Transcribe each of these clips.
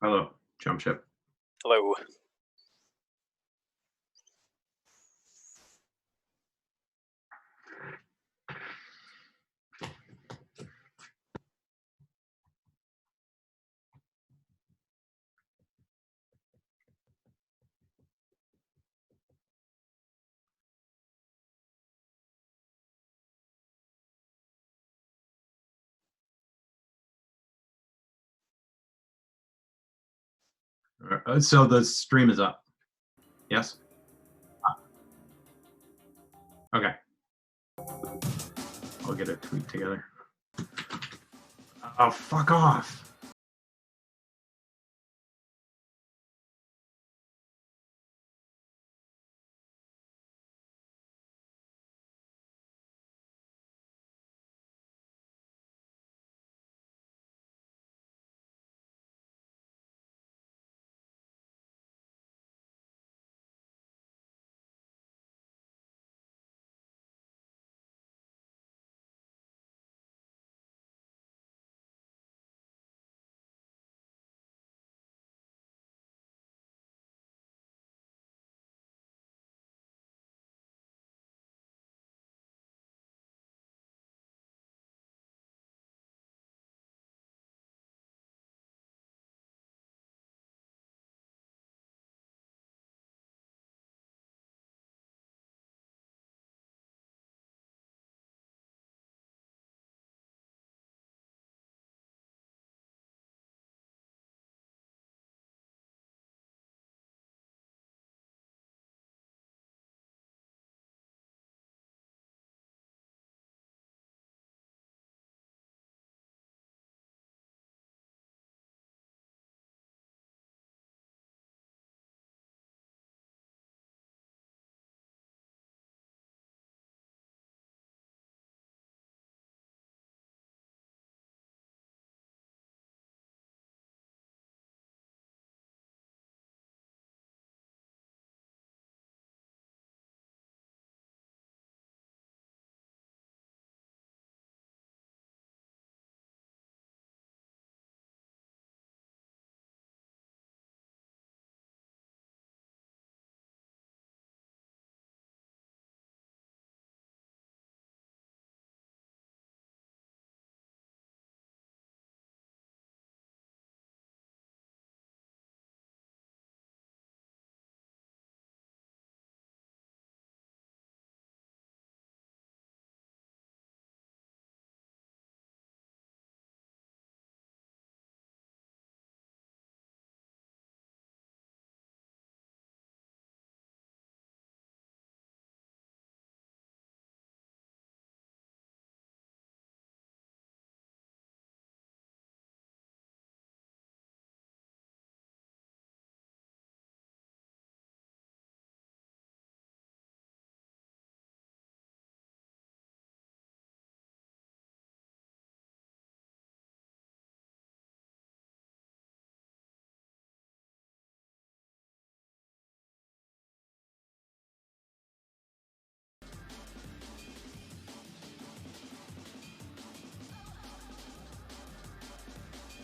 Hello, jump ship. Hello. So the stream is up. Yes? Okay. I'll get a tweet together. Oh, fuck off.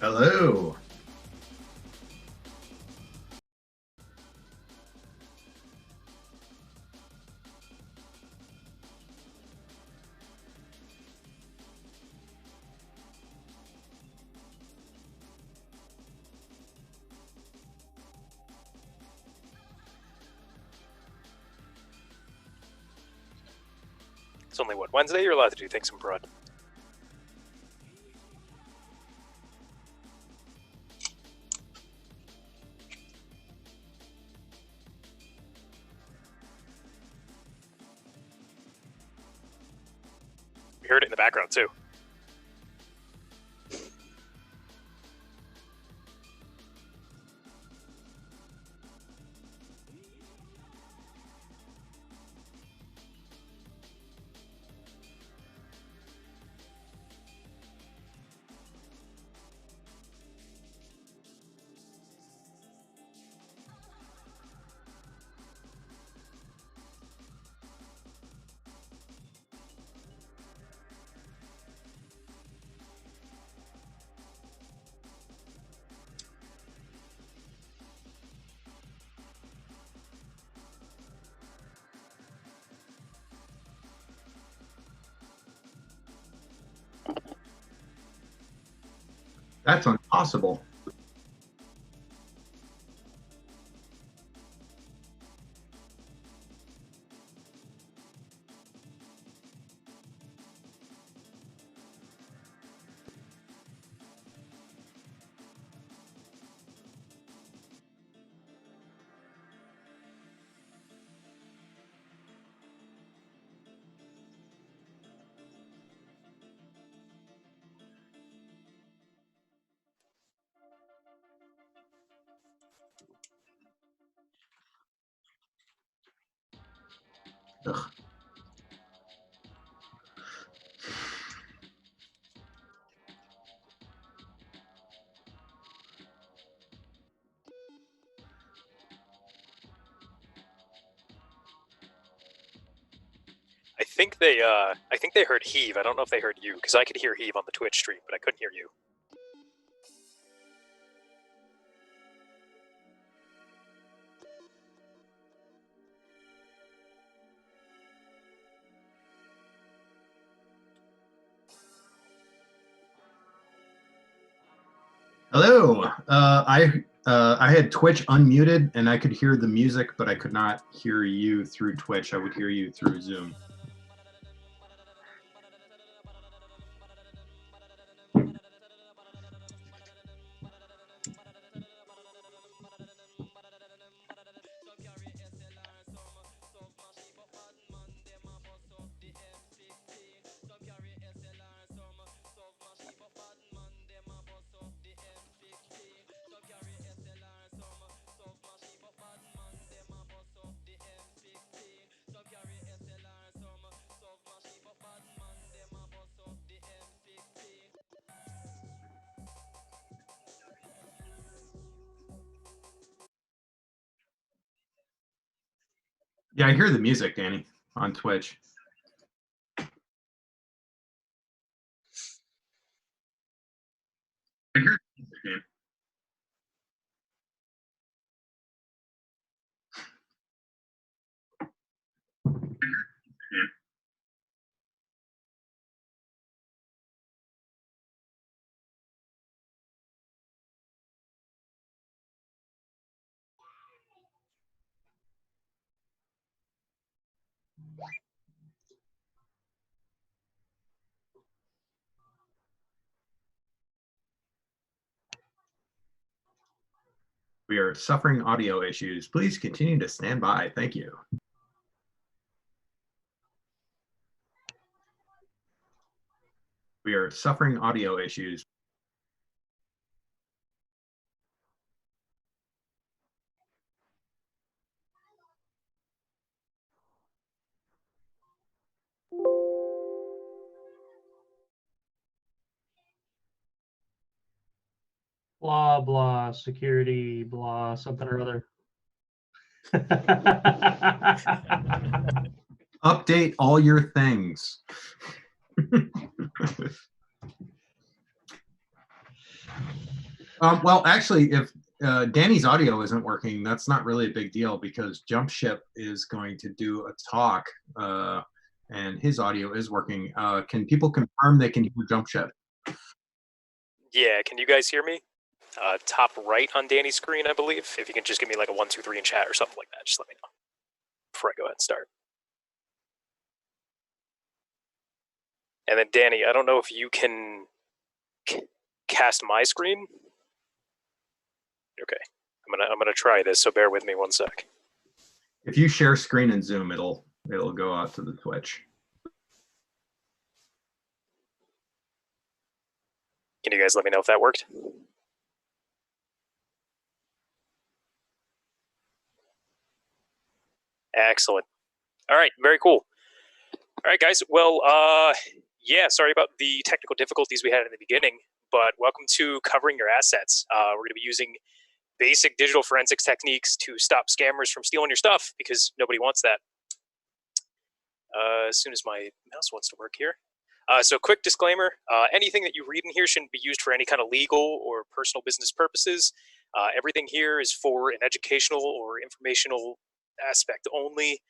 Hello. It's only what, Wednesday? You're allowed to do things abroad. We heard it in the background too. That's impossible. Ugh. I think they heard Heave. I don't know if they heard you, because I could hear Heave on the Twitch stream, but I couldn't hear you. Hello. I had Twitch unmuted and I could hear the music, but I could not hear you through Twitch. I would hear you through Zoom. Yeah, I hear the music, Danny, on Twitch. I hear the music, Danny. We are suffering audio issues. Please continue to stand by. Thank you. We are suffering audio issues. Blah, blah, security, blah, something or other. Update all your things. Well, actually, if Danny's audio isn't working, that's not really a big deal because Jump Ship is going to do a talk and his audio is working. Can people confirm they can hear Jump Ship? Yeah, can you guys hear me? Top right on Danny's screen, I believe. If you can just give me like a 1, 2, 3 in chat or something like that, just let me know before I go ahead and start. And then Danny, I don't know if you can cast my screen. Okay, I'm gonna try this. So bear with me 1 sec. If you share screen in Zoom, it'll go out to the Twitch. Can you guys let me know if that worked? Excellent. All right, very cool. All right, guys. Well, yeah, sorry about the technical difficulties we had in the beginning, but welcome to Covering Your Assets. We're going to be using basic digital forensics techniques to stop scammers from stealing your stuff because nobody wants that. As soon as my mouse wants to work here. So quick disclaimer, anything that you read in here shouldn't be used for any kind of legal or personal business purposes. Everything here is for an educational or informational aspect only.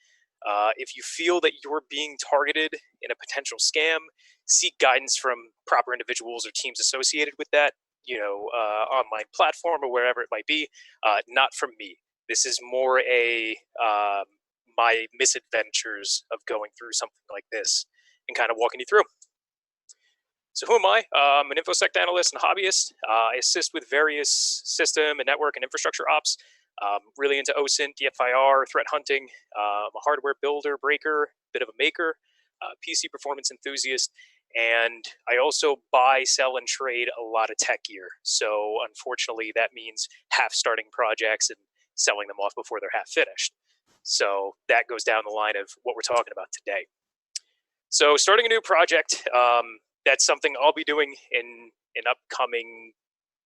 If you feel that you're being targeted in a potential scam, seek guidance from proper individuals or teams associated with that. online platform or wherever it might be. Not from me. This is more my misadventures of going through something like this and kind of walking you through. So who am I? I'm an InfoSec analyst and hobbyist. I assist with various system and network and infrastructure ops. Really into OSINT, DFIR, threat hunting. I'm a hardware builder, breaker, bit of a maker, PC performance enthusiast, and I also buy, sell, and trade a lot of tech gear. So unfortunately, that means half starting projects and selling them off before they're half finished. So that goes down the line of what we're talking about today. So starting a new project, that's something I'll be doing in an upcoming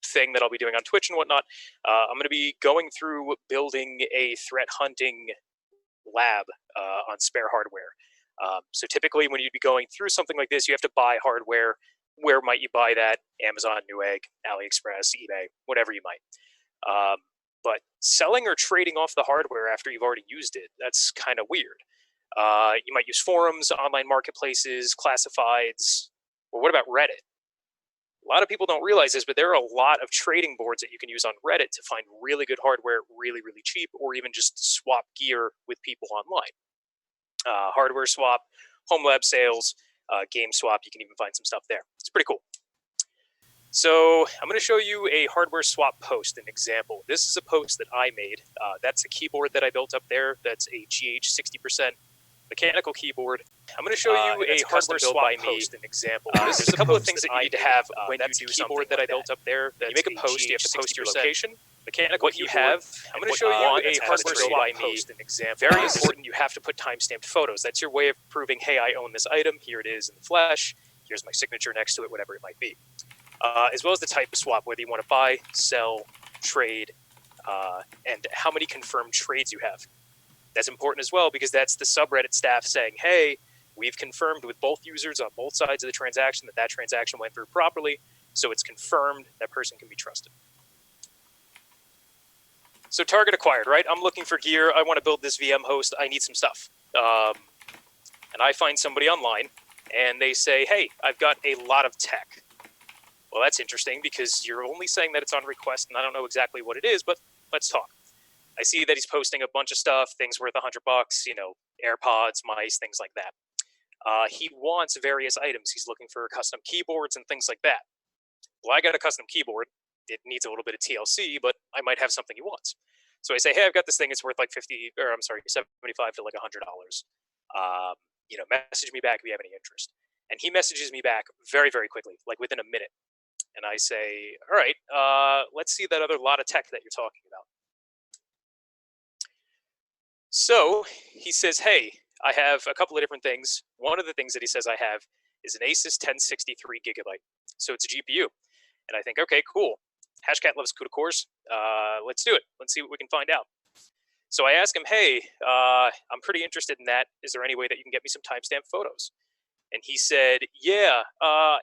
thing that I'll be doing on Twitch and whatnot. I'm going to be going through building a threat hunting lab on spare hardware. So typically when you'd be going through something like this, you have to buy hardware. Where might you buy that? Amazon, Newegg, AliExpress, eBay, whatever you might. But selling or trading off the hardware after you've already used it, that's kind of weird. You might use forums, online marketplaces, classifieds, or what about Reddit? A lot of people don't realize this, but there are a lot of trading boards that you can use on Reddit to find really good hardware really, really cheap, or even just swap gear with people online. Hardware swap, home lab sales, game swap, you can even find some stuff there. It's pretty cool. So I'm going to show you a hardware swap post, an example. This is a post that I made. That's a keyboard that I built up there. That's a GH 60% mechanical keyboard. I'm going to show you a hardware swap post, an example. There's a couple of things that you need to have when you do something that I built up there. You make a post, you have to post your location, mechanical what you have. I'm going to show you a hardware swap post, an example. Very important, you have to put timestamped photos. That's your way of proving, hey, I own this item. Here it is in the flesh. Here's my signature next to it, whatever it might be. As well as the type of swap, whether you want to buy, sell, trade, and how many confirmed trades you have. That's important as well because that's the subreddit staff saying, hey, we've confirmed with both users on both sides of the transaction that transaction went through properly, so it's confirmed that person can be trusted. So target acquired, right? I'm looking for gear. I want to build this VM host. I need some stuff. And I find somebody online, and they say, hey, I've got a lot of tech. Well, that's interesting because you're only saying that it's on request, and I don't know exactly what it is, but let's talk. I see that he's posting a bunch of stuff, things worth $100, AirPods, mice, things like that. He wants various items. He's looking for custom keyboards and things like that. Well, I got a custom keyboard. It needs a little bit of TLC, but I might have something he wants. So I say, hey, I've got this thing. It's worth like $75 to like $100. Message me back if you have any interest. And he messages me back very, very quickly, like within a minute. And I say, all right, let's see that other lot of tech that you're talking about. So he says, hey, I have a couple of different things. One of the things that he says I have is an Asus 1063 gigabyte. So it's a GPU. And I think, okay, cool. Hashcat loves CUDA cores. Let's do it. Let's see what we can find out. So I ask him, hey, I'm pretty interested in that. Is there any way that you can get me some timestamp photos? And he said, yeah,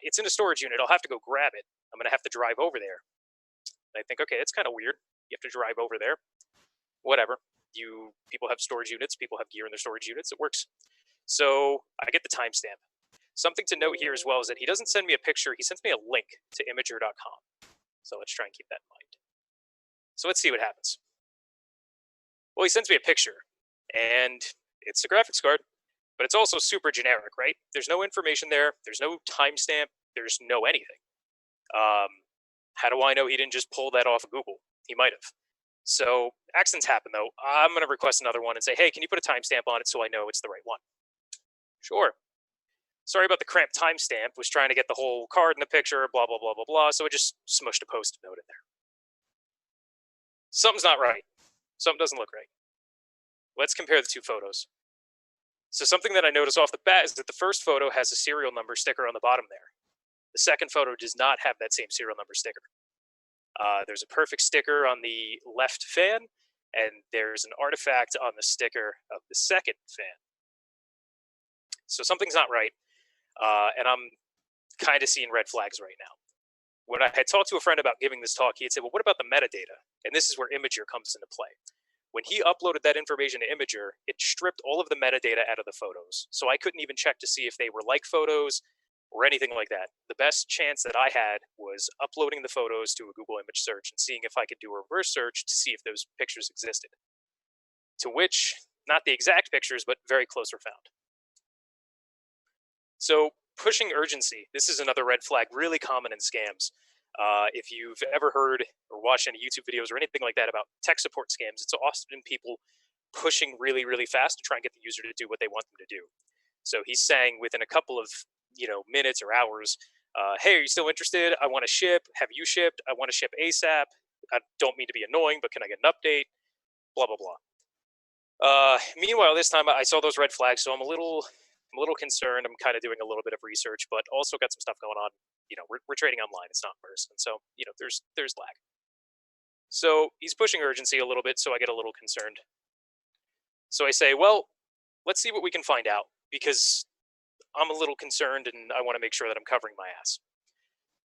it's in a storage unit. I'll have to go grab it. I'm going to have to drive over there. And I think, okay, that's kind of weird. You have to drive over there. Whatever. People have storage units. People have gear in their storage units. It works. So I get the timestamp. Something to note here as well is that he doesn't send me a picture. He sends me a link to Imager.com. So let's try and keep that in mind. So let's see what happens. Well, he sends me a picture, and it's a graphics card, but it's also super generic, right? There's no information there. There's no timestamp. There's no anything. How do I know he didn't just pull that off of Google? He might have. So accidents happen, though. I'm going to request another one and say, hey, can you put a timestamp on it so I know it's the right one? Sure. Sorry about the cramped timestamp. Was trying to get the whole card in the picture, blah, blah, blah, blah, blah. So I just smushed a post-it note in there. Something's not right. Something doesn't look right. Let's compare the two photos. So something that I notice off the bat is that the first photo has a serial number sticker on the bottom there. The second photo does not have that same serial number sticker. There's a perfect sticker on the left fan, and there's an artifact on the sticker of the second fan. So something's not right, and I'm kind of seeing red flags right now. When I had talked to a friend about giving this talk, he had said, well, what about the metadata? And this is where Imager comes into play. When he uploaded that information to Imager, it stripped all of the metadata out of the photos. So I couldn't even check to see if they were like photos, or anything like that. The best chance that I had was uploading the photos to a Google image search and seeing if I could do a reverse search to see if those pictures existed. To which, not the exact pictures, but very close were found. So pushing urgency, this is another red flag, really common in scams. If you've ever heard or watched any YouTube videos or anything like that about tech support scams, it's often people pushing really, really fast to try and get the user to do what they want them to do. So he's saying within a couple of minutes or hours, hey, are you still interested? I want to ship. Have you shipped? I want to ship ASAP. I don't mean to be annoying, but can I get an update? Blah, blah, blah. Meanwhile, this time I saw those red flags, so I'm a little concerned. I'm kind of doing a little bit of research, but also got some stuff going on. We're trading online. It's not in person, so there's lag. So he's pushing urgency a little bit, so I get a little concerned. So I say, well, let's see what we can find out, because I'm a little concerned and I want to make sure that I'm covering my ass.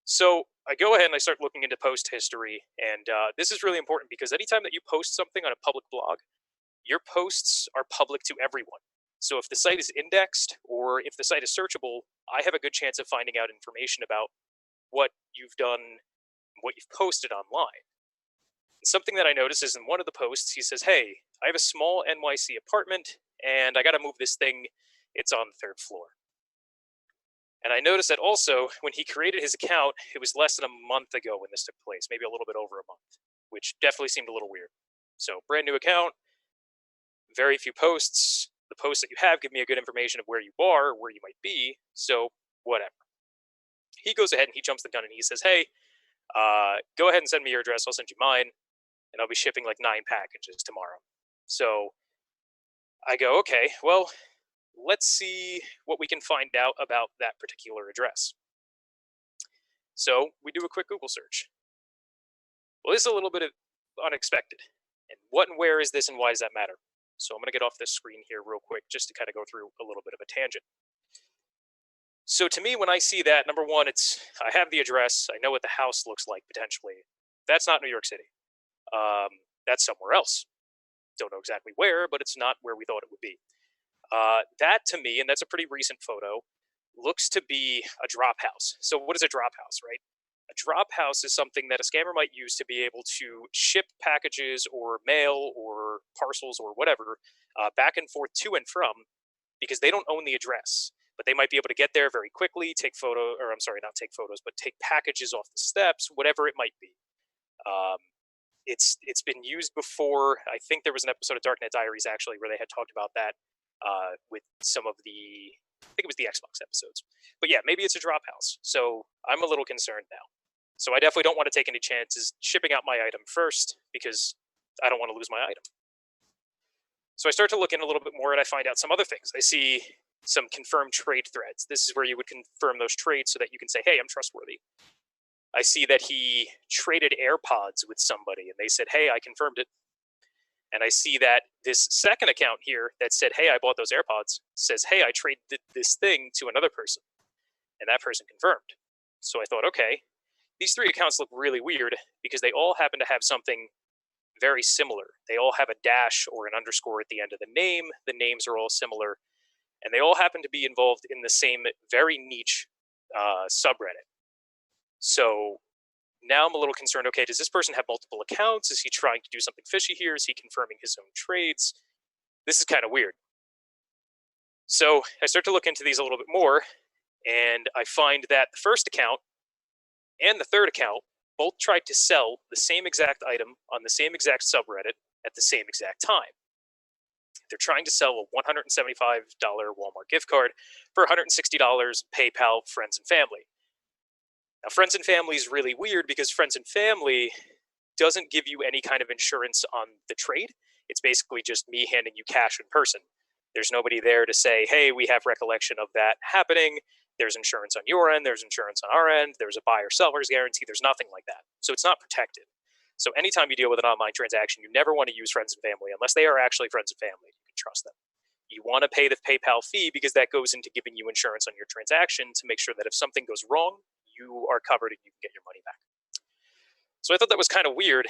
So I go ahead and I start looking into post history, and this is really important because anytime that you post something on a public blog, your posts are public to everyone. So if the site is indexed or if the site is searchable, I have a good chance of finding out information about what you've done, what you've posted online. And something that I noticed is in one of the posts, he says, hey, I have a small NYC apartment and I got to move this thing. It's on the 3rd floor. And I noticed that also when he created his account, it was less than a month ago when this took place, maybe a little bit over a month, which definitely seemed a little weird. So brand new account, very few posts. The posts that you have give me a good information of where you are, where you might be. So whatever. He goes ahead and he jumps the gun and he says, hey, go ahead and send me your address. I'll send you mine. And I'll be shipping like 9 packages tomorrow. So I go, okay, well, let's see what we can find out about that particular address. So we do a quick Google search. Well, this is a little bit unexpected. And what and where is this and why does that matter? So I'm going to get off this screen here real quick just to kind of go through a little bit of a tangent. So to me, when I see that, number one, I have the address. I know what the house looks like potentially. That's not New York City. That's somewhere else. Don't know exactly where, but it's not where we thought it would be. That to me, and that's a pretty recent photo, looks to be a drop house. So what is a drop house, right? A drop house is something that a scammer might use to be able to ship packages or mail or parcels or whatever back and forth to and from, because they don't own the address, but they might be able to get there very quickly, take packages off the steps, whatever it might be. It's been used before. I think there was an episode of Darknet Diaries actually where they had talked about that with some of I think it was the Xbox episodes. But yeah, maybe it's a drop house. So I'm a little concerned now. So I definitely don't want to take any chances shipping out my item first because I don't want to lose my item. So I start to look in a little bit more and I find out some other things. I see some confirmed trade threads. This is where you would confirm those trades so that you can say, hey, I'm trustworthy. I see that he traded AirPods with somebody and they said, hey, I confirmed it. And I see that this second account here that said, hey, I bought those AirPods, says, hey, I traded this thing to another person. And that person confirmed. So I thought, okay, these 3 accounts look really weird because they all happen to have something very similar. They all have a dash or an underscore at the end of the name. The names are all similar. And they all happen to be involved in the same very niche subreddit. So now I'm a little concerned, okay, does this person have multiple accounts? Is he trying to do something fishy here? Is he confirming his own trades? This is kind of weird. So I start to look into these a little bit more, and I find that the first account and the third account both tried to sell the same exact item on the same exact subreddit at the same exact time. They're trying to sell a $175 Walmart gift card for $160 PayPal, friends and family. Now, friends and family is really weird because friends and family doesn't give you any kind of insurance on the trade. It's basically just me handing you cash in person. There's nobody there to say, hey, we have recollection of that happening. There's insurance on your end. There's insurance on our end. There's a buyer-seller's guarantee. There's nothing like that. So it's not protected. So anytime you deal with an online transaction, you never want to use friends and family unless they are actually friends and family. You can trust them. You want to pay the PayPal fee because that goes into giving you insurance on your transaction to make sure that if something goes wrong, you are covered and you can get your money back. So I thought that was kind of weird.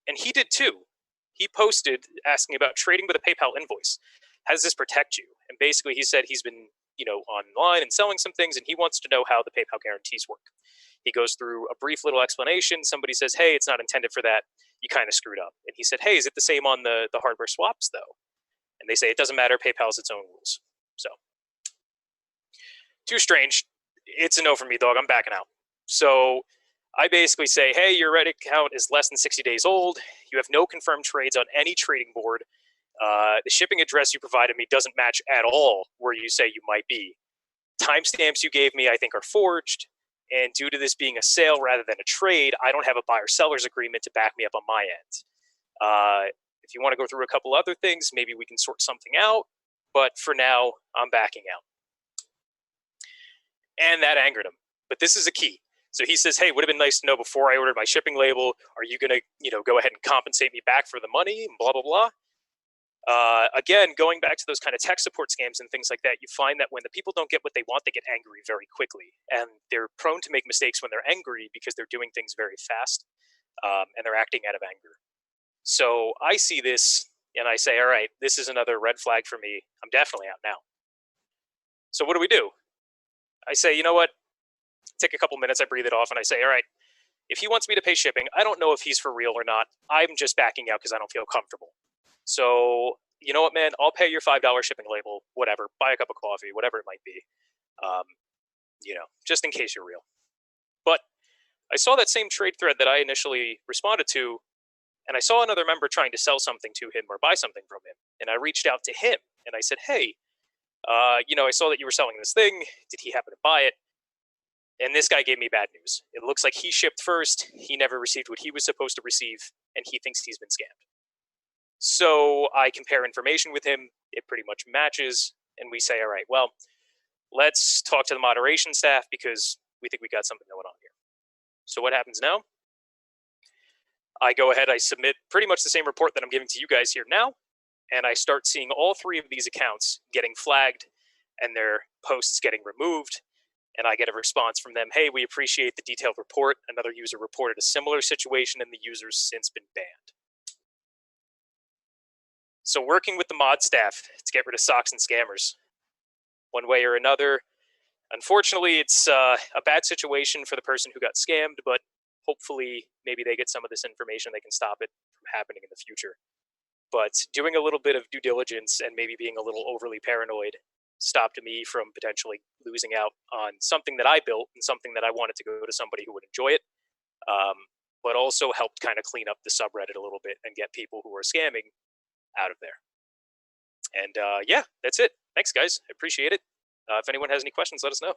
And he did too. He posted asking about trading with a PayPal invoice. How does this protect you? And basically he said he's been online and selling some things, and he wants to know how the PayPal guarantees work. He goes through a brief little explanation. Somebody says, hey, it's not intended for that. You kind of screwed up. And he said, hey, is it the same on the hardware swaps, though? And they say, it doesn't matter. PayPal has its own rules. So, too strange. It's a no for me, dog. I'm backing out. So I basically say, hey, your Reddit account is less than 60 days old. You have no confirmed trades on any trading board. The shipping address you provided me doesn't match at all where you say you might be. Timestamps you gave me, I think, are forged. And due to this being a sale rather than a trade, I don't have a buyer-seller's agreement to back me up on my end. If you want to go through a couple other things, maybe we can sort something out. But for now, I'm backing out. And that angered him. But this is a key. So he says, hey, would have been nice to know before I ordered my shipping label. Are you going to, go ahead and compensate me back for the money? And blah, blah, blah. Again, going back to those kind of tech support scams and things like that, you find that when the people don't get what they want, they get angry very quickly. And they're prone to make mistakes when they're angry because they're doing things very fast and they're acting out of anger. So I see this and I say, all right, this is another red flag for me. I'm definitely out now. So what do? I say, you know what? Take a couple minutes, I breathe it off, and I say, all right, if he wants me to pay shipping, I don't know if he's for real or not. I'm just backing out because I don't feel comfortable. So, you know what, man? I'll pay your $5 shipping label, whatever. Buy a cup of coffee, whatever it might be. Just in case you're real. But I saw that same trade thread that I initially responded to, and I saw another member trying to sell something to him or buy something from him. And I reached out to him, and I said, hey, I saw that you were selling this thing. Did he happen to buy it? And this guy gave me bad news. It looks like he shipped first. He never received what he was supposed to receive, and he thinks he's been scammed. So I compare information with him. It pretty much matches. And we say, all right, well, let's talk to the moderation staff because we think we got something going on here. So what happens now? I go ahead, I submit pretty much the same report that I'm giving to you guys here now. And I start seeing all three of these accounts getting flagged and their posts getting removed. And I get a response from them, hey, we appreciate the detailed report. Another user reported a similar situation and the user's since been banned. So working with the mod staff to get rid of socks and scammers, one way or another. Unfortunately, it's a bad situation for the person who got scammed, but hopefully maybe they get some of this information, they can stop it from happening in the future. But doing a little bit of due diligence and maybe being a little overly paranoid stopped me from potentially losing out on something that I built and something that I wanted to go to somebody who would enjoy it, but also helped kind of clean up the subreddit a little bit and get people who are scamming out of there. And yeah, that's it. Thanks, guys. I appreciate it. If anyone has any questions, let us know.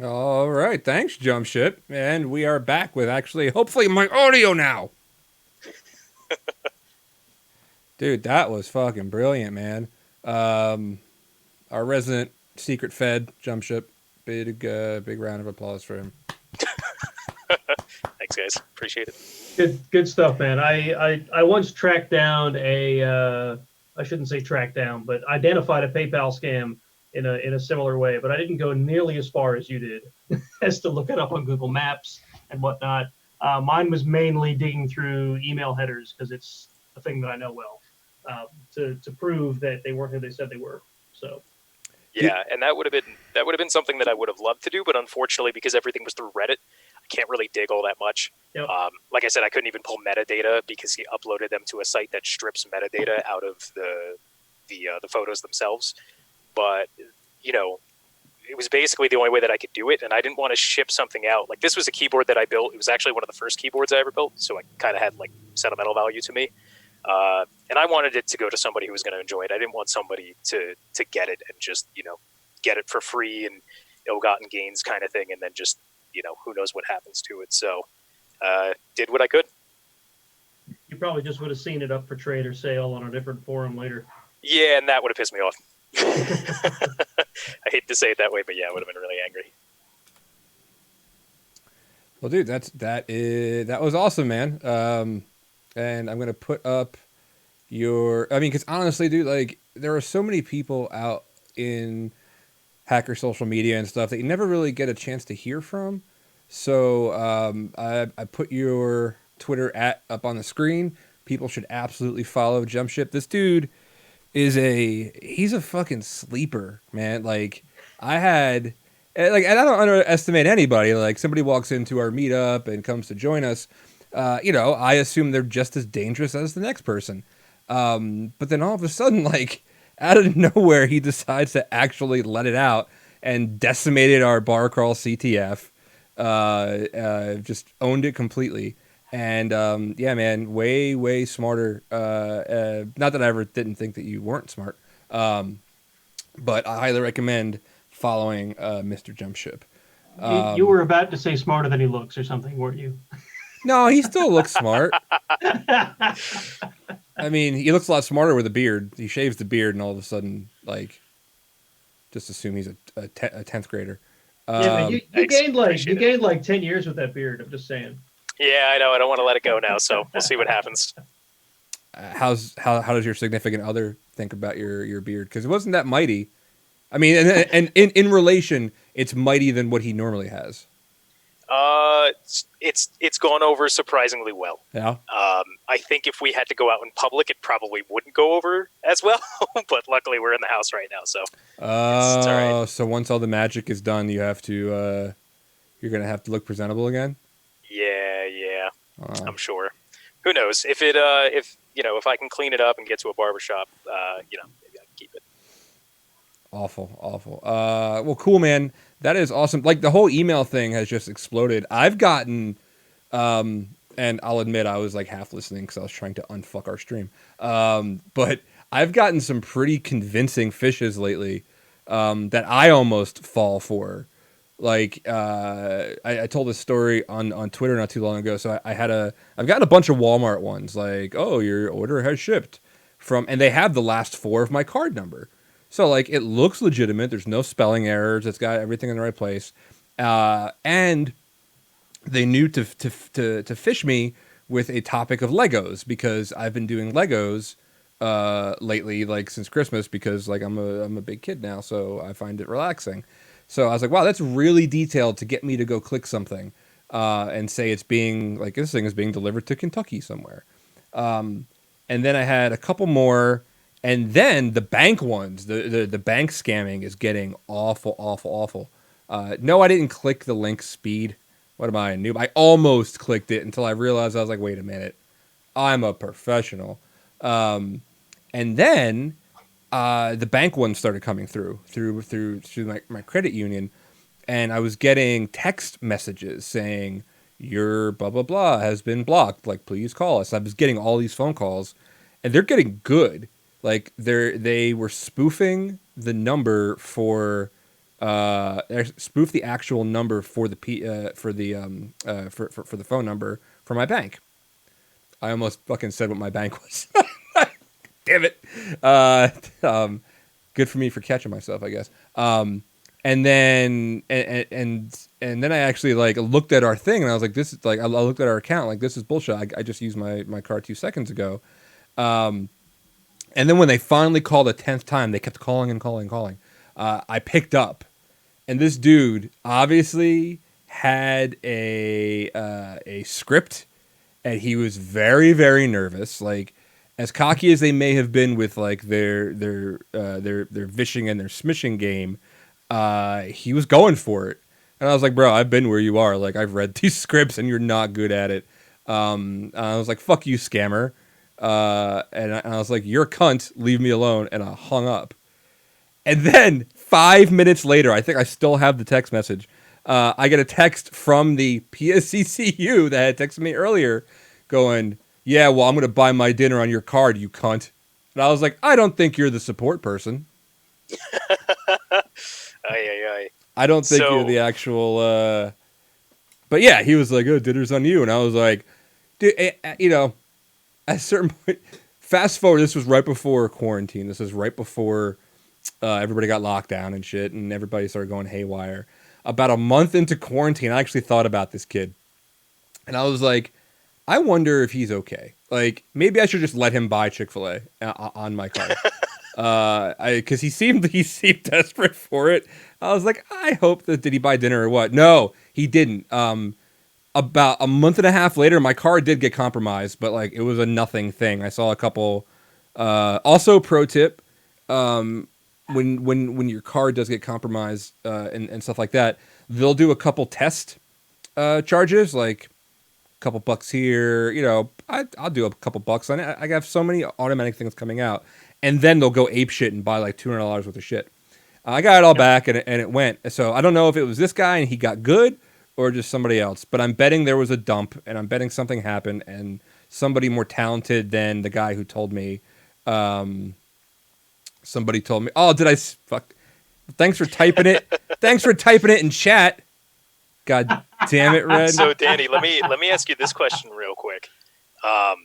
All right. Thanks, Jump Ship. And we are back with actually, hopefully, my audio now. Dude, that was fucking brilliant, man. Our resident secret fed, Jump Ship. Big round of applause for him. Thanks, guys. Appreciate it. Good stuff, man. I once tracked down I shouldn't say tracked down, but identified a PayPal scam in a similar way, but I didn't go nearly as far as you did as to look it up on Google Maps and whatnot. Mine was mainly digging through email headers because it's a thing that I know well, to prove that they weren't who they said they were. So yeah, and that would have been something that I would have loved to do, but unfortunately, because everything was through Reddit, I can't really dig all that much. Yep. Like I said, I couldn't even pull metadata because he uploaded them to a site that strips metadata out of the photos themselves. But it was basically the only way that I could do it, and I didn't want to ship something out. Like, this was a keyboard that I built. It was actually one of the first keyboards I ever built, so it kind of had like sentimental value to me. And I wanted it to go to somebody who was going to enjoy it. I didn't want somebody to get it and just get it for free and ill-gotten gains kind of thing, and then just who knows what happens to it. So did what I could. You probably just would have seen it up for trade or sale on a different forum later. Yeah, and that would have pissed me off. I hate to say it that way, but yeah, I would have been really angry. Well, dude, that was awesome, man. And I'm gonna put up because honestly, dude, like, there are so many people out in hacker social media and stuff that you never really get a chance to hear from. So I put your Twitter @ up on the screen. People should absolutely follow Jump Ship. This dude he's a fucking sleeper, man. Like and I don't underestimate anybody. Like somebody walks into our meetup and comes to join us, I assume they're just as dangerous as the next person. But then all of a sudden, like out of nowhere, he decides to actually let it out and decimated our bar crawl CTF. Just owned it completely. And yeah, man, way smarter. Not that I ever didn't think that you weren't smart, but I highly recommend following Mr. Jumpship. You were about to say smarter than he looks or something, weren't you? No, he still looks smart. I mean, he looks a lot smarter with a beard. He shaves the beard, and all of a sudden, like, just assume he's a 10th grader. Yeah, but you gained like 10 years with that beard. I'm just saying. Yeah, I know. I don't want to let it go now, so we'll see what happens. How does your significant other think about your beard? Because it wasn't that mighty. I mean, and in relation, it's mighty than what he normally has. It's gone over surprisingly well. Yeah. I think if we had to go out in public, it probably wouldn't go over as well. But luckily, we're in the house right now, so. It's all right. So once all the magic is done, you have to. You're gonna have to look presentable again. Yeah. I'm sure. Who knows? If if I can clean it up and get to a barbershop, maybe I can keep it. Awful. Well, cool, man. That is awesome. Like the whole email thing has just exploded. I've gotten, and I'll admit I was like half listening because I was trying to unfuck our stream. But I've gotten some pretty convincing fishes lately that I almost fall for. Like I told this story on Twitter not too long ago. So I've gotten a bunch of Walmart ones. Like, oh, your order has shipped from, and they have the last 4 of my card number. So like it looks legitimate. There's no spelling errors. It's got everything in the right place, and they knew to fish me with a topic of Legos because I've been doing Legos lately, like since Christmas, because like I'm a big kid now, so I find it relaxing. So I was like, wow, that's really detailed to get me to go click something and say it's being like this thing is being delivered to Kentucky somewhere, and then I had a couple more. And then the bank ones, the bank scamming is getting awful. No, I didn't click the link speed. What am I, a noob? I almost clicked it until I realized I was like, wait a minute, I'm a professional. And then the bank ones started coming through my credit union, and I was getting text messages saying your blah blah blah has been blocked. Like, please call us. I was getting all these phone calls, and they're getting good. Like they were spoofing the number for spoof the actual number for the for the phone number for my bank. I almost fucking said what my bank was. Damn it. Good for me for catching myself, I guess. And then and then I actually like looked at our thing and I was like, this is like I looked at our account like this is bullshit. I just used my card 2 seconds ago. And then when they finally called the 10th time, they kept calling and calling. I picked up, and this dude obviously had a script, and he was very, very nervous. Like as cocky as they may have been with like their vishing and their smishing game, he was going for it. And I was like, bro, I've been where you are. Like I've read these scripts, and you're not good at it. I was like, fuck you, scammer. And I was like, you're a cunt, leave me alone, and I hung up. And then 5 minutes later, I think I still have the text message, I get a text from the PSCCU that had texted me earlier going, yeah, well, I'm going to buy my dinner on your card, you cunt. And I was like, I don't think you're the support person. I don't think you're the actual, but yeah, he was like, oh, dinner's on you. And I was like, dude, at a certain point, fast forward, this was right before quarantine. This was right before everybody got locked down and shit, and everybody started going haywire. About a month into quarantine, I actually thought about this kid. And I was like, I wonder if he's okay. Like, maybe I should just let him buy Chick-fil-A on my card. Because he seemed desperate for it. I was like, I hope that, did he buy dinner or what? No, he didn't. About a month and a half later, my card did get compromised, but like it was a nothing thing. I saw a couple Also, pro tip: when your card does get compromised and stuff like that, they'll do a couple test charges, like a couple bucks here. You know, I'll do a couple bucks on it. I have so many automatic things coming out, and then they'll go ape shit and buy like $200 worth of shit. I got it all back, and it went. So I don't know if it was this guy and he got good, or just somebody else. But I'm betting there was a dump, and I'm betting something happened, and somebody more talented than the guy who told me. Somebody told me. Oh, did I fuck? Thanks for typing it. Thanks for typing it in chat. God damn it, Red. So Danny, let me ask you this question real quick.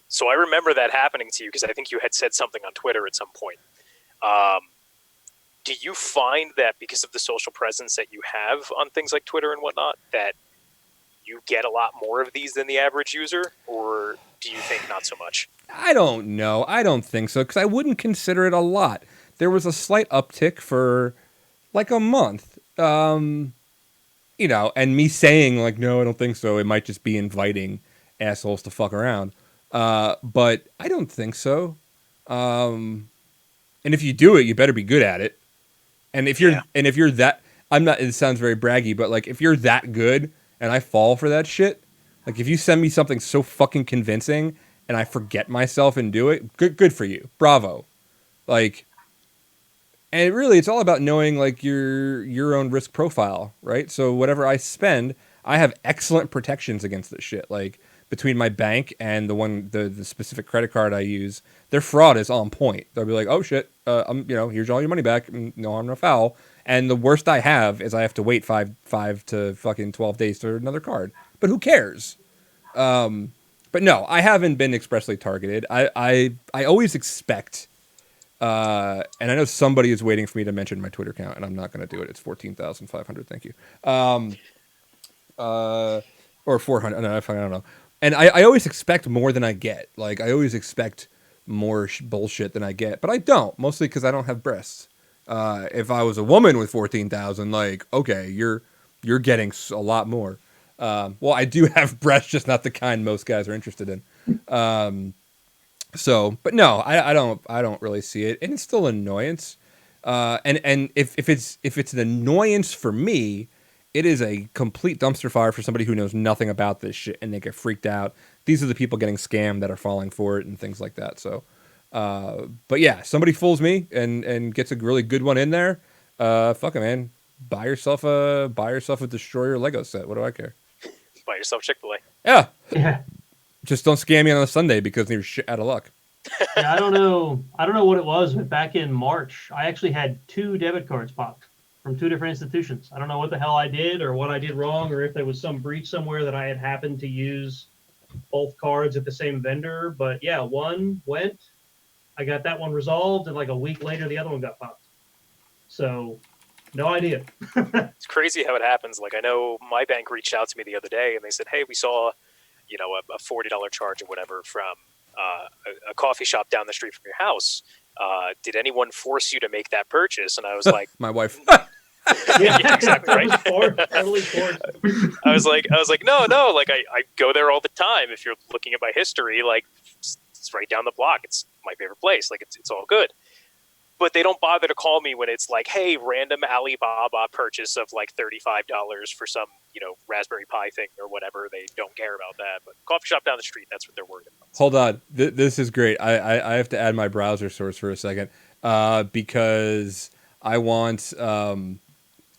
So I remember that happening to you because I think you had said something on Twitter at some point. Do you find that because of the social presence that you have on things like Twitter and whatnot, that you get a lot more of these than the average user, or do you think not so much? I don't know. I don't think so, because I wouldn't consider it a lot. There was a slight uptick for like a month. You know, and me saying like, no, I don't think so. It might just be inviting assholes to fuck around. But I don't think so. And if you do it, you better be good at it. And if you're that, I'm not, it sounds very braggy, but like if you're that good and I fall for that shit, like if you send me something so fucking convincing and I forget myself and do it, good for you. Bravo. Like, and really it's all about knowing like your own risk profile, right? So whatever I spend, I have excellent protections against this shit. Like between my bank and the specific credit card I use, their fraud is on point. They'll be like, oh shit, here's all your money back. No harm, no foul. And the worst I have is I have to wait five to fucking 12 days for another card. But who cares? But no, I haven't been expressly targeted. I always expect, and I know somebody is waiting for me to mention my Twitter account, and I'm not going to do it. It's 14,500. Thank you. Or 400. No, I don't know. And I always expect more than I get. Like I always expect more bullshit than I get, but I don't. Mostly because I don't have breasts. If I was a woman with 14,000, like okay, you're getting a lot more. Well, I do have breasts, just not the kind most guys are interested in. So, but no, I don't really see it, and it's still an annoyance. And if it's an annoyance for me, it is a complete dumpster fire for somebody who knows nothing about this shit and they get freaked out. These are the people getting scammed that are falling for it and things like that. So, but yeah, somebody fools me and gets a really good one in there. Fuck it, man. Buy yourself a Destroyer Lego set. What do I care? Buy yourself Chick-fil-A. Yeah. Yeah. Just don't scam me on a Sunday because you're shit out of luck. Yeah, I don't know what it was, but back in March, I actually had 2 debit cards popped from 2 different institutions. I don't know what the hell I did or what I did wrong, or if there was some breach somewhere that I had happened to use both cards at the same vendor. But yeah, one went, I got that one resolved, and like a week later, the other one got popped. So no idea. It's crazy how it happens. Like I know my bank reached out to me the other day and they said, hey, we saw, a $40 charge or whatever from a coffee shop down the street from your house. Did anyone force you to make that purchase? And I was like, My wife. Yeah, exactly right. Totally forced. I was like, no. Like I go there all the time. If you're looking at my history, like it's right down the block. It's my favorite place. Like it's all good. But they don't bother to call me when it's like, hey, random Alibaba purchase of like $35 for some, Raspberry Pi thing or whatever. They don't care about that. But coffee shop down the street, that's what they're worried about. Hold on. This is great. I have to add my browser source for a second because I want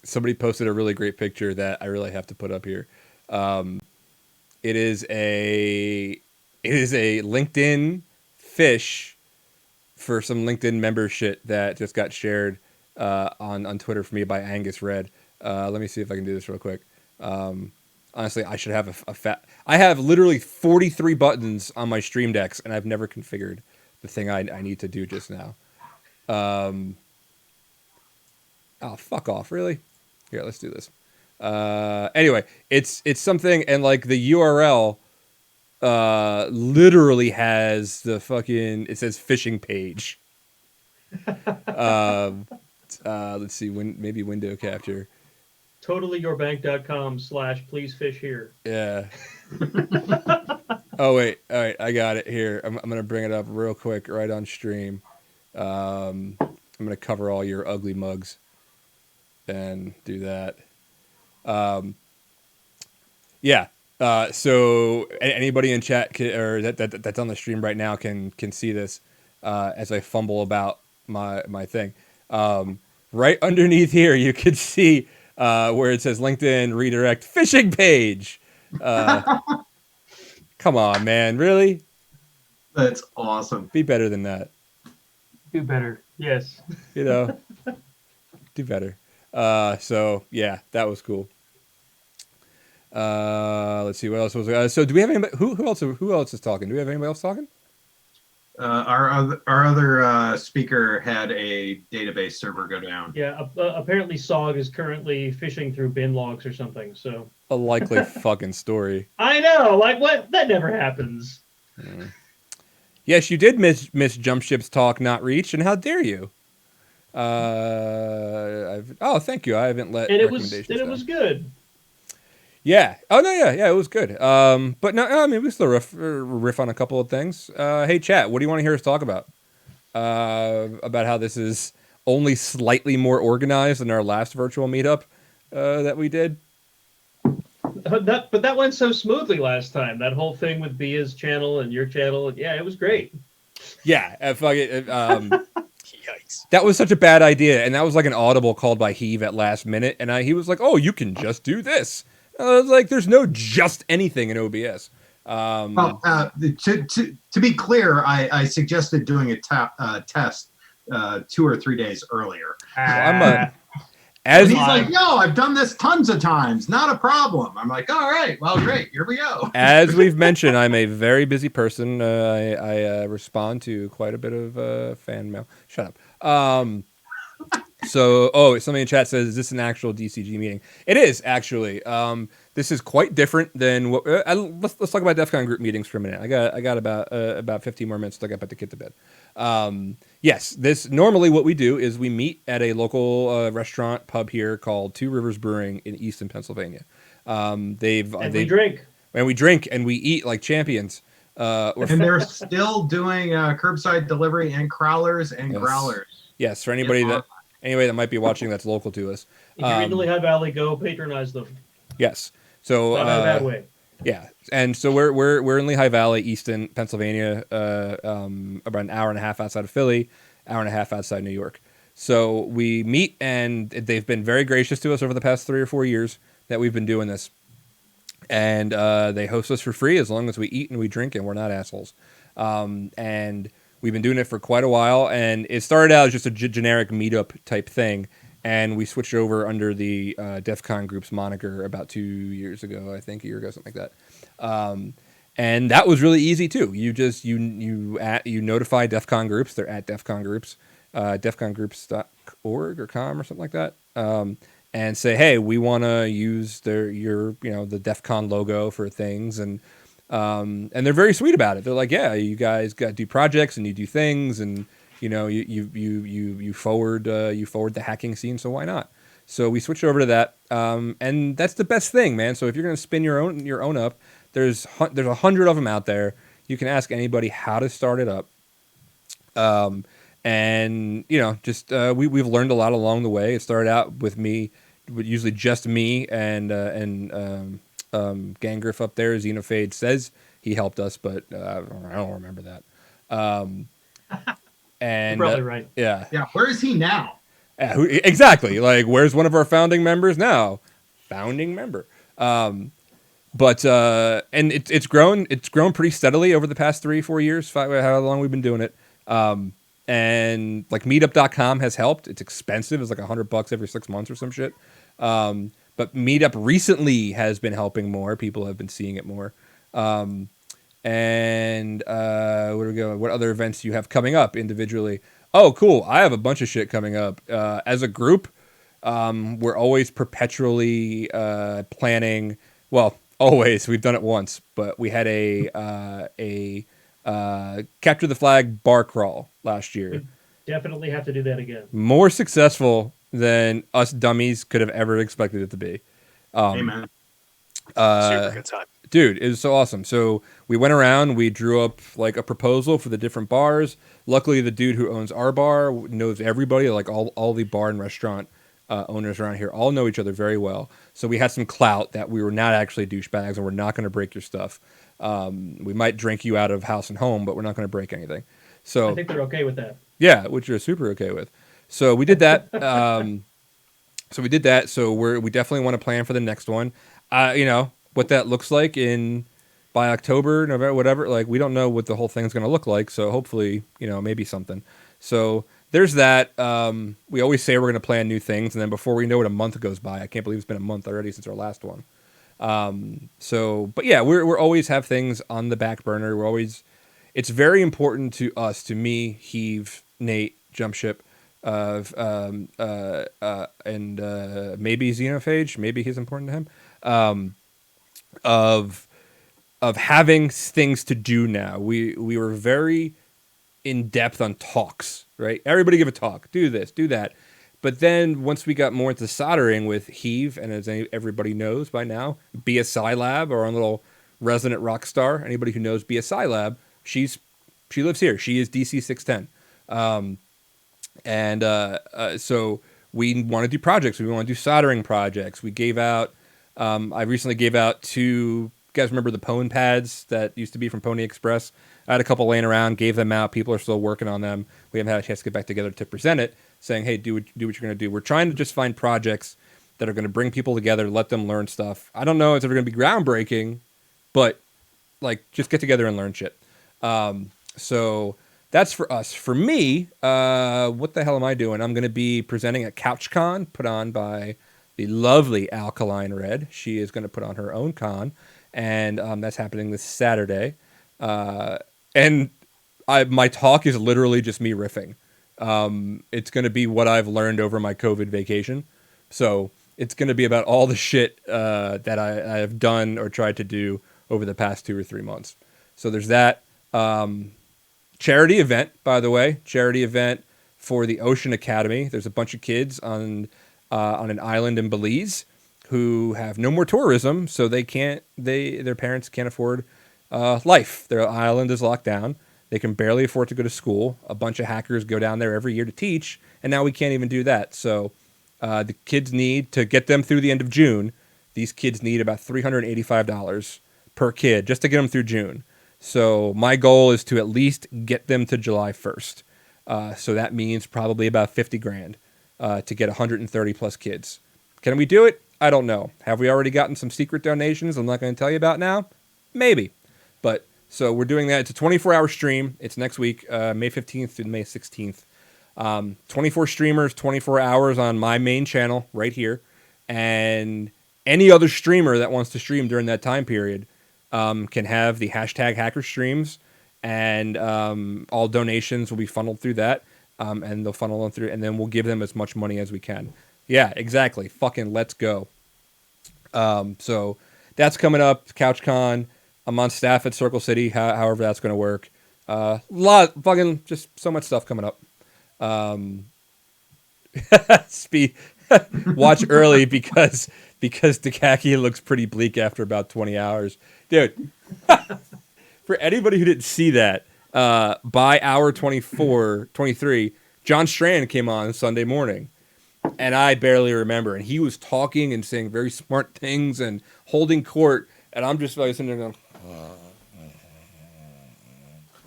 somebody posted a really great picture that I really have to put up here. It is a LinkedIn fish for some LinkedIn member shit that just got shared on Twitter for me by Angus Red. Let me see if I can do this real quick. Honestly, I should have I have literally 43 buttons on my Stream Decks, and I've never configured the thing I need to do just now. Oh, fuck off, really? Here, let's do this. Anyway, it's something, and like the URL literally has the fucking, it says phishing page. Let's see, maybe window capture. totallyyourbank.com/pleasefish Yeah. Oh wait, all right, I got it here. I'm gonna bring it up real quick right on stream. I'm gonna cover all your ugly mugs and do that. Yeah. So anybody in chat or that's on the stream right now can see this as I fumble about my thing. Right underneath here, you can see where it says LinkedIn redirect phishing page. Come on, man, really? That's awesome. Be better than that. Do better. Yes. You know, do better. So yeah, that was cool. Let's see what else was. So do we have anybody? Who else is talking? Do we have anybody else talking? Our other speaker had a database server go down. Yeah. Apparently, SOG is currently fishing through bin logs or something. So A likely fucking story. I know. Like what? That never happens. Yes, you did miss Jump Ship's talk, not reach, and how dare you? Thank you. I haven't let And it recommendations was down. good. Yeah. Oh no. Yeah. It was good. But no. I mean, we still riff on a couple of things. Hey, chat. What do you want to hear us talk about? About how this is only slightly more organized than our last virtual meetup that we did. But that went so smoothly last time. That whole thing with Bia's channel and your channel. Yeah, it was great. Yeah. Yikes. That was such a bad idea, and that was like an audible called by Heave at last minute, and he was like, "Oh, you can just do this." I was like, "There's no just anything in OBS." Well, to be clear, I suggested doing a test 2 or 3 days earlier. As He's like, "No, I've done this tons of times. Not a problem." I'm like, "All right, well, great. Here we go." as we've mentioned, I'm a very busy person. I respond to quite a bit of fan mail. Shut up. So, somebody in chat says, "Is this an actual DCG meeting?" It is actually. This is quite different than what. Let's talk about DEF CON group meetings for a minute. I got about 15 more minutes to get the kid to bed. Yes, this normally what we do is we meet at a local restaurant pub here called Two Rivers Brewing in Easton, Pennsylvania. We drink. And we drink and we eat like champions. And they're still doing curbside delivery and crawlers and Yes. growlers. Yes, for anybody that might be watching that's local to us. If you're in the Lehigh Valley, go patronize them. Yes. So Not in a bad way. yeah, and so we're in Lehigh Valley, Easton, Pennsylvania, about an hour and a half outside of Philly, hour and a half outside New York. So we meet, and they've been very gracious to us over the past 3 or 4 years that we've been doing this, and they host us for free as long as we eat and we drink and we're not assholes. And we've been doing it for quite a while, and it started out as just a generic meetup type thing. And we switched over under the DEF CON group's moniker about 2 years ago, I think, a year ago, something like that. And that was really easy too. You just you notify DEF CON groups. They're at DEF CON groups, defcongroups.org or com or something like that, and say, hey, we want to use the DEF CON logo for things, and they're very sweet about it. They're like, yeah, you guys got to do projects and you do things, and you forward the hacking scene, so why not? So we switched over to that, and that's the best thing, man. So if you're gonna spin your own up, there's 100 of them out there. You can ask anybody how to start it up, and just we've learned a lot along the way. It started out with usually just me and Gangriff up there. Xenophage says he helped us, but I don't remember that. And You're probably right. Yeah, where is he now? Exactly. Like, where's one of our founding members now? Founding member. But and it's grown pretty steadily over the past 3-4 years, how long we've been doing it. And like meetup.com has helped. It's expensive. It's like $100 every 6 months or some shit. But Meetup recently has been helping more. People have been seeing it more. And where do we go? What other events do you have coming up individually? Oh, cool. I have a bunch of shit coming up. As a group, we're always perpetually planning. Well, always. We've done it once, but we had a capture the flag bar crawl last year. Definitely have to do that again. More successful than us dummies could have ever expected it to be. Super Amen. good time. Dude, it was so awesome. So we went around, we drew up like a proposal for the different bars. Luckily, the dude who owns our bar knows everybody, like all the bar and restaurant owners around here all know each other very well. So we had some clout that we were not actually douchebags and we're not going to break your stuff. We might drink you out of house and home, but we're not going to break anything. So I think they're okay with that. yeah, which you're super okay with. So we did that. So we definitely want to plan for the next one. What that looks like by October, November, whatever. Like we don't know what the whole thing's going to look like. So hopefully, maybe something. So there's that. We always say we're going to plan new things, and then before we know it, a month goes by. I can't believe it's been a month already since our last one. But yeah, we're always have things on the back burner. It's very important to us, to me, Heave, Nate, Jump Ship, and maybe Xenophage. Maybe he's important to him. Of having things to do now. We were very in depth on talks, right? Everybody give a talk, do this, do that. But then once we got more into soldering with Heave, and as everybody knows by now, BSI Lab, our own little resident rock star. Anybody who knows BSI Lab, she lives here. She is DC 610. So we want to do projects. We want to do soldering projects. We gave out. I recently gave out 2. You guys remember the Pwn pads that used to be from Pony Express? I had a couple laying around, gave them out. People are still working on them. We haven't had a chance to get back together to present it, saying, hey, do what you're going to do. We're trying to just find projects that are going to bring people together, let them learn stuff. I don't know if it's ever going to be groundbreaking, but like just get together and learn shit. So that's for us. For me, what the hell am I doing? I'm going to be presenting at CouchCon, put on by the lovely Alkaline Red. She is going to put on her own con, and that's happening this Saturday. And my talk is literally just me riffing. It's going to be what I've learned over my COVID vacation. So it's going to be about all the shit that I have done or tried to do over the past 2 or 3 months. So there's that. Charity event, by the way. Charity event for the Ocean Academy. There's a bunch of kids on an island in Belize who have no more tourism, so their parents can't afford life. Their island is locked down. They can barely afford to go to school. A bunch of hackers go down there every year to teach, and now we can't even do that. So the kids need, to get them through the end of June, these kids need about $385 per kid just to get them through June. So my goal is to at least get them to July 1st. So that means probably about 50 grand to get 130 plus kids. Can we do it? I don't know. Have we already gotten some secret donations I'm not going to tell you about now? Maybe. But so we're doing that. It's a 24-hour stream. It's next week, May 15th to May 16th. 24 streamers, 24 hours on my main channel right here. And any other streamer that wants to stream during that time period can have the hashtag #HackerStreams, and all donations will be funneled through that. And they'll funnel them through, and then we'll give them as much money as we can. Yeah, exactly. Fucking let's go. So that's coming up, CouchCon. I'm on staff at Circle City, however that's going to work. Fucking just so much stuff coming up. Watch early because Dukaki looks pretty bleak after about 20 hours. Dude, for anybody who didn't see that, by hour 23, John Strand came on Sunday morning, and I barely remember. And he was talking and saying very smart things and holding court, and I'm just like sitting there going,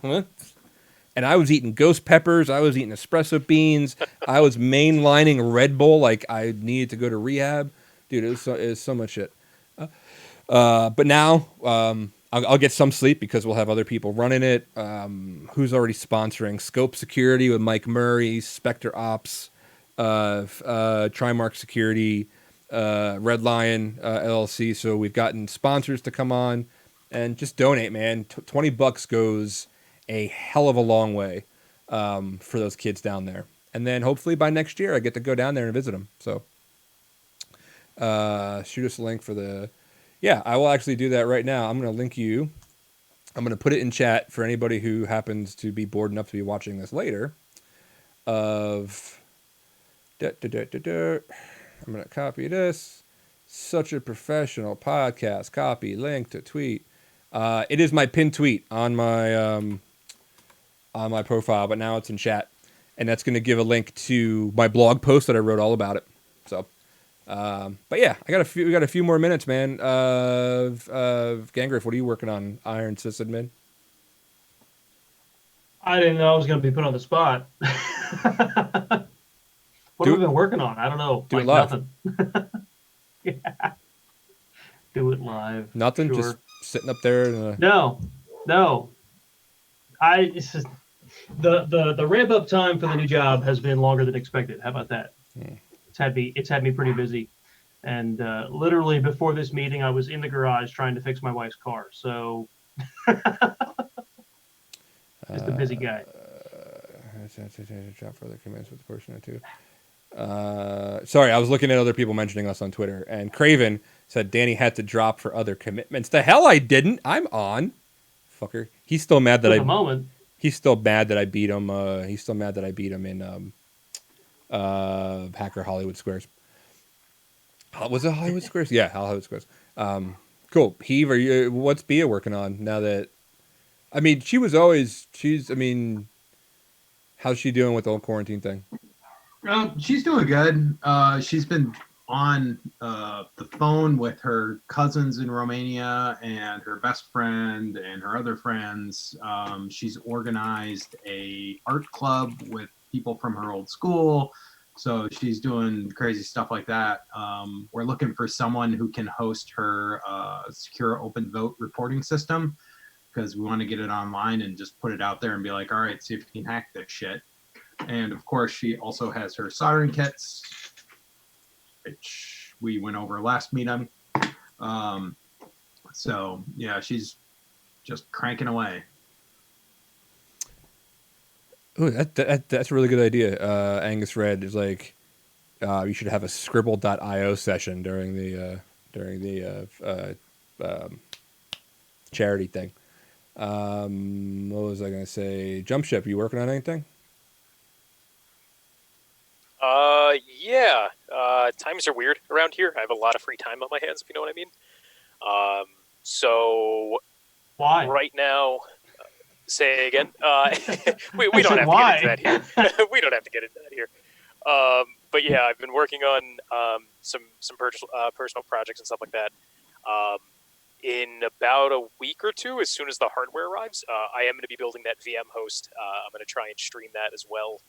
huh? And I was eating ghost peppers. I was eating espresso beans. I was mainlining Red Bull like I needed to go to rehab. Dude, it was so much shit. But now I'll get some sleep because we'll have other people running it. Who's already sponsoring? Scope Security with Mike Murray, Spectre Ops, Trimark Security, Red Lion LLC. So we've gotten sponsors to come on and just donate, man. $20 goes a hell of a long way for those kids down there. And then hopefully by next year I get to go down there and visit them. So shoot us a link for the... Yeah, I will actually do that right now. I'm going to link you. I'm going to put it in chat for anybody who happens to be bored enough to be watching this later. I'm going to copy this, Such a professional podcast. Copy, link to tweet. It is my pinned tweet on my profile, but now it's in chat, and that's going to give a link to my blog post that I wrote all about it. So, but yeah, we got a few more minutes, man. Gangriff, what are you working on? Iron Sysadmin. I didn't know I was going to be put on the spot. What have we been working on? I don't know. Do it live. Nothing. Yeah. Do it live. Nothing. Sure. Just sitting up there. No. This is the ramp up time for the new job has been longer than expected. How about that? It's had me pretty busy, and literally before this meeting, I was in the garage trying to fix my wife's car. So, just a busy guy. Job for other comments with the person or two. Sorry, I was looking at other people mentioning us on Twitter, and Craven said Danny had to drop for other commitments. The hell I didn't. I'm on. Fucker. He's still mad that He's still mad that I beat him. He's still mad that I beat him in Hacker Hollywood Squares. Was it Hollywood Squares? Yeah, Hollywood Squares. Cool. Heave, what's Bia working on now that? I mean, how's she doing with the whole quarantine thing? She's doing good. She's been on the phone with her cousins in Romania and her best friend and her other friends. She's organized a art club with people from her old school. So she's doing crazy stuff like that. We're looking for someone who can host her secure open vote reporting system, because we want to get it online and just put it out there and be like, all right, see if you can hack this shit. And of course, she also has her soldering kits, which we went over last meetup. So yeah, she's just cranking away. Ooh, that's a really good idea. Angus Red is like, you should have a Scribble.io session during the charity thing. What was I gonna say? Jump Ship, you working on anything? Yeah. Times are weird around here. I have a lot of free time on my hands, if you know what I mean. So Why? right now, say again. We don't have why? to get into that here. We don't have to get into that here. But yeah, I've been working on some personal projects and stuff like that. In about a week or two, as soon as the hardware arrives, I am going to be building that VM host. I'm going to try and stream that as well,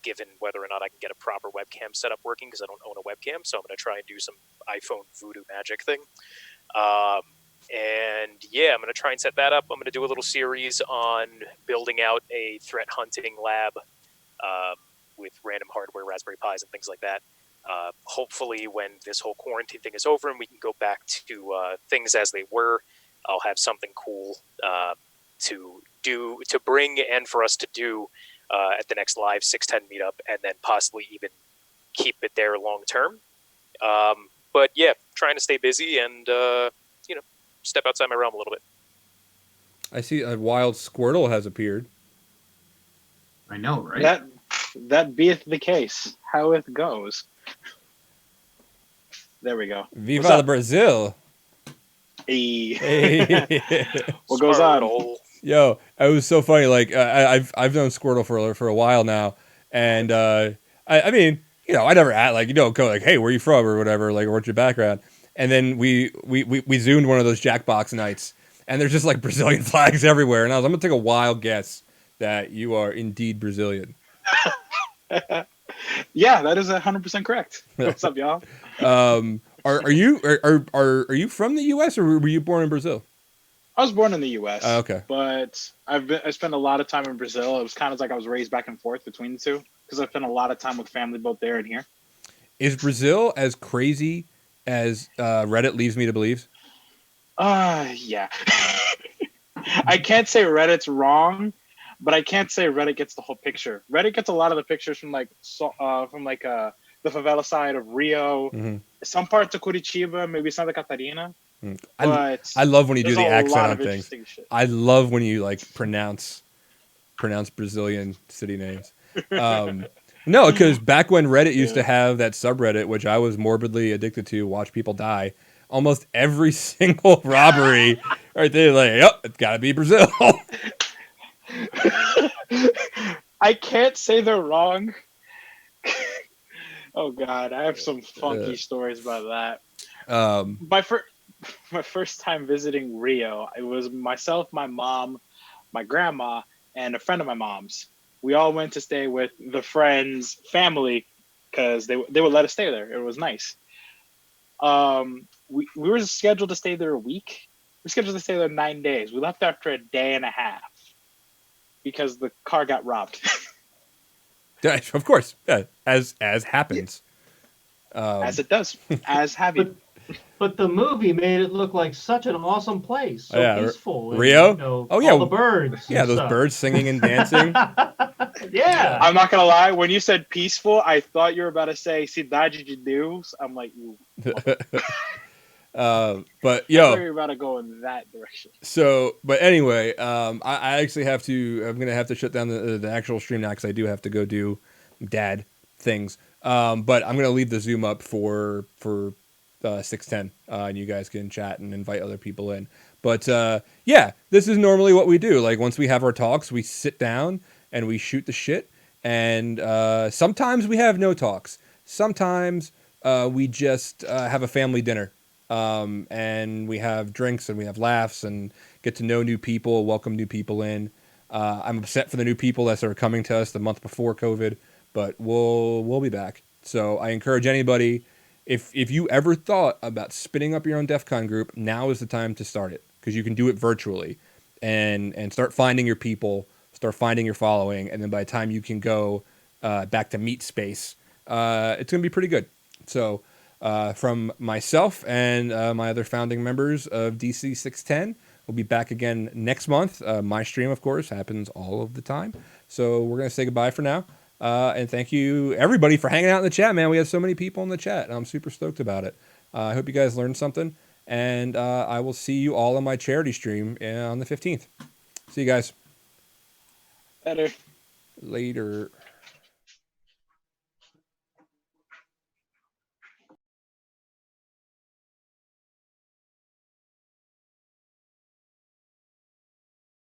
given whether or not I can get a proper webcam setup working, because I don't own a webcam. So I'm going to try and do some iPhone voodoo magic thing. And yeah, I'm going to try and set that up. I'm going to do a little series on building out a threat hunting lab with random hardware, Raspberry Pis and things like that. Hopefully when this whole quarantine thing is over and we can go back to things as they were, I'll have something cool to bring and for us to do at the next live 610 meetup, and then possibly even keep it there long term. But yeah, trying to stay busy and step outside my realm a little bit. I see a wild Squirtle has appeared. I know, right? That beeth the case. How it goes. There we go. Viva Brazil. Hey. What goes on? Yo, it was so funny. Like I've known Squirtle for a while now, and I mean, I never go like, hey, where are you from or whatever, like, or what's your background? And then we zoomed one of those Jackbox nights, and there's just like Brazilian flags everywhere. And I'm gonna take a wild guess that you are indeed Brazilian. Yeah, that is 100% correct. What's up, y'all? Are you from the U.S. or were you born in Brazil? I was born in the U.S. Okay, but I spent a lot of time in Brazil. It was kind of like I was raised back and forth between the two, because I spent a lot of time with family both there and here. Is Brazil as crazy as Reddit leaves me to believe? Yeah. I can't say Reddit's wrong, but I can't say Reddit gets the whole picture. Reddit gets a lot of the pictures from the favela side of Rio, mm-hmm. some parts of Curitiba, maybe Santa Catarina. I love when you do the accent on things. Shit. I love when you like pronounce Brazilian city names. No, because back when Reddit used to Yeah. have that subreddit, which I was morbidly addicted to, watch people die, almost every single robbery, right there, like, yep, it's got to be Brazil. I can't say they're wrong. Oh God, I have some funky stories about that. um, My first time visiting Rio, it was myself, my mom, my grandma, and a friend of my mom's. We all went to stay with the friend's family because they would let us stay there. It was nice. We were scheduled to stay there a week. We were scheduled to stay there 9 days. We left after a day and a half because the car got robbed. yeah, of course, yeah, as happens. As it does, as having. But the movie made it look like such an awesome place, so Yeah, peaceful. And, Rio? you know, Oh, yeah. all the birds. Yeah, and those stuff. birds singing and dancing. Yeah. I'm not gonna lie. When you said peaceful, I thought you were about to say "Cidade de Deus." I'm like, "Ooh." But I thought yo, you were about to go in that direction. so but anyway, I actually have to. I'm gonna have to shut down the actual stream now because I do have to go do dad things. But I'm gonna leave the Zoom up for 610, and you guys can chat and invite other people in. But yeah, this is normally what we do. Like once we have our talks, we sit down and we shoot the shit. And sometimes we have no talks. Sometimes we just have a family dinner. And we have drinks and we have laughs and get to know new people, welcome new people in. I'm upset for the new people that are coming to us the month before COVID, but we'll be back. So I encourage anybody, if you ever thought about spinning up your own DEF CON group, now is the time to start it because you can do it virtually and start finding your people, start finding your following, and then by the time you can go back to meet space, it's gonna be pretty good. So. From myself and my other founding members of DC 610. We'll be back again next month. My stream, of course, happens all of the time. So we're going to say goodbye for now. And thank you, everybody, for hanging out in the chat, man. We had so many people in the chat, and I'm super stoked about it. I hope you guys learned something. And I will see you all on my charity stream on the 15th. See you guys. Better. Later.